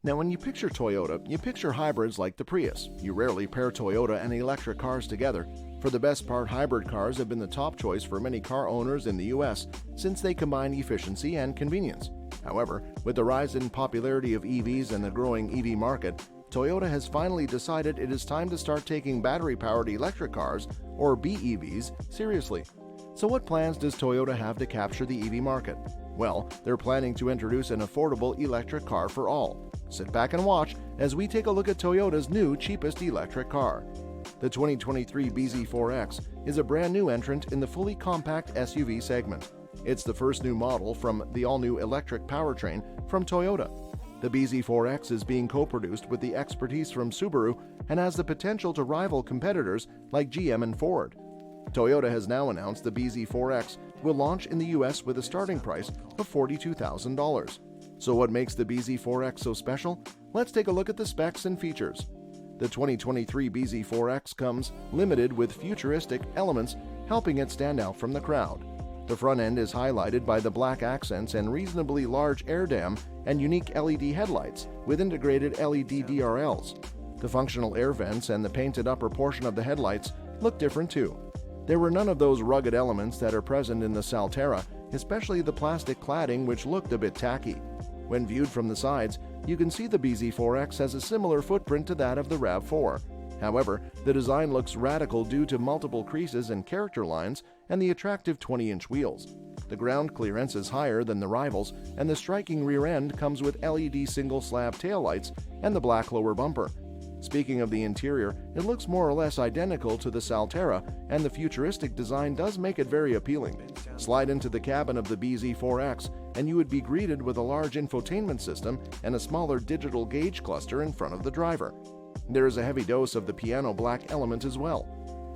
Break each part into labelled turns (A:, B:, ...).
A: Now, when you picture Toyota, you picture hybrids like the Prius. You rarely pair Toyota and electric cars together. For the most part, hybrid cars have been the top choice for many car owners in the US since they combine efficiency and convenience. However, with the rise in popularity of EVs and the growing EV market, Toyota has finally decided it is time to start taking battery-powered electric cars, or BEVs, seriously. So what plans does Toyota have to capture the EV market? Well, they're planning to introduce an affordable electric car for all. Sit back and watch as we take a look at Toyota's new cheapest electric car. The 2023 BZ4X is a brand new entrant in the fully compact SUV segment. It's the first new model from the all-new electric powertrain from Toyota. The BZ4X is being co-produced with the expertise from Subaru and has the potential to rival competitors like GM and Ford. Toyota has now announced the BZ4X will launch in the US with a starting price of $42,000. So what makes the BZ4X so special? Let's take a look at the specs and features. The 2023 BZ4X comes limited with futuristic elements, helping it stand out from the crowd. The front end is highlighted by the black accents and reasonably large air dam and unique LED headlights with integrated LED DRLs. The functional air vents and the painted upper portion of the headlights look different too. There were none of those rugged elements that are present in the Salterra, especially the plastic cladding, which looked a bit tacky. When viewed from the sides, you can see the BZ4X has a similar footprint to that of the RAV4. However, the design looks radical due to multiple creases and character lines and the attractive 20-inch wheels. The ground clearance is higher than the rivals, and the striking rear end comes with LED single-slab taillights and the black lower bumper. Speaking of the interior, it looks more or less identical to the Salterra, and the futuristic design does make it very appealing. Slide into the cabin of the BZ4X, and you would be greeted with a large infotainment system and a smaller digital gauge cluster in front of the driver. There is a heavy dose of the piano black element as well.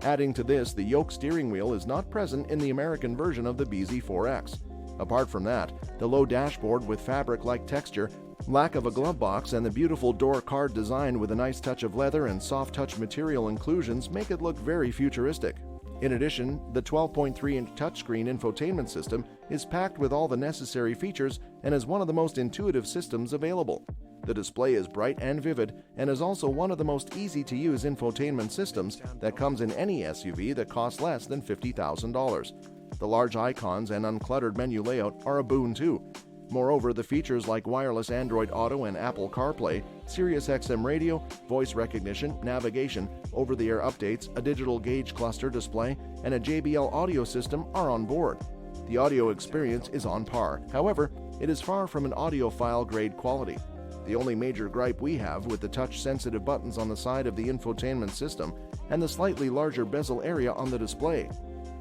A: Adding to this, the yoke steering wheel is not present in the American version of the BZ4X. Apart from that, the low dashboard with fabric-like texture, lack of a glove box, and the beautiful door card design with a nice touch of leather and soft touch material inclusions make it look very futuristic. In addition, the 12.3-inch touchscreen infotainment system is packed with all the necessary features and is one of the most intuitive systems available. The display is bright and vivid and is also one of the most easy-to-use infotainment systems that comes in any SUV that costs less than $50,000. The large icons and uncluttered menu layout are a boon too. Moreover, the features like wireless Android Auto and Apple CarPlay, Sirius XM radio, voice recognition, navigation, over-the-air updates, a digital gauge cluster display, and a JBL audio system are on board. The audio experience is on par. However, it is far from an audiophile-grade quality. The only major gripe we have with the touch-sensitive buttons on the side of the infotainment system and the slightly larger bezel area on the display.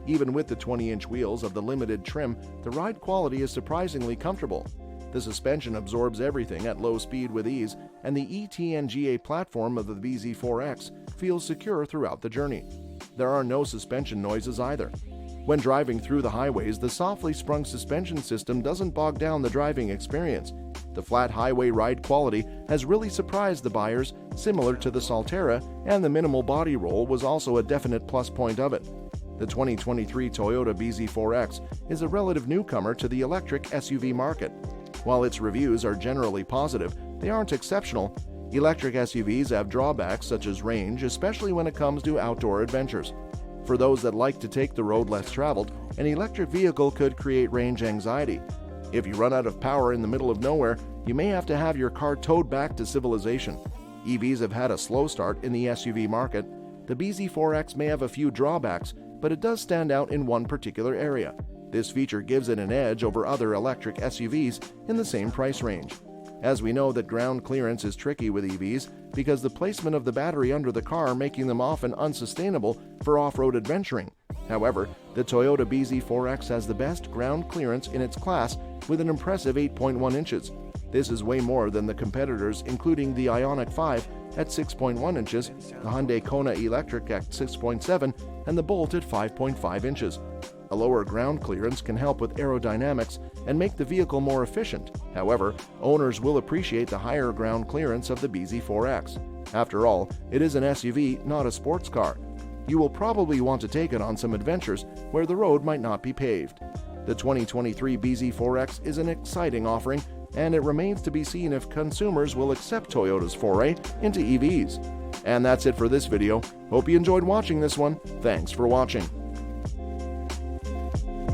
A: Even with the 20-inch wheels of the limited trim, the ride quality is surprisingly comfortable. The suspension absorbs everything at low speed with ease, and the ETNGA platform of the BZ4X feels secure throughout the journey. There are no suspension noises either. When driving through the highways, the softly sprung suspension system doesn't bog down the driving experience. The flat highway ride quality has really surprised the buyers, similar to the Salterra, and the minimal body roll was also a definite plus point of it. The 2023 Toyota BZ4X is a relative newcomer to the electric SUV market. While its reviews are generally positive, they aren't exceptional. Electric SUVs have drawbacks such as range, especially when it comes to outdoor adventures. For those that like to take the road less traveled, an electric vehicle could create range anxiety. If you run out of power in the middle of nowhere, you may have to have your car towed back to civilization. EVs have had a slow start in the SUV market. The BZ4X may have a few drawbacks, but it does stand out in one particular area. This feature gives it an edge over other electric SUVs in the same price range. As we know that ground clearance is tricky with EVs because the placement of the battery under the car making them often unsustainable for off-road adventuring. However, the Toyota BZ4X has the best ground clearance in its class with an impressive 8.1 inches. This is way more than the competitors, including the Ioniq 5 at 6.1 inches, the Hyundai Kona Electric at 6.7, and the Bolt at 5.5 inches. A lower ground clearance can help with aerodynamics and make the vehicle more efficient. However, owners will appreciate the higher ground clearance of the BZ4X. After all, it is an SUV, not a sports car. You will probably want to take it on some adventures where the road might not be paved. The 2023 BZ4X is an exciting offering and it remains to be seen if consumers will accept Toyota's foray into EVs. And that's it for this video. Hope you enjoyed watching this one. Thanks for watching.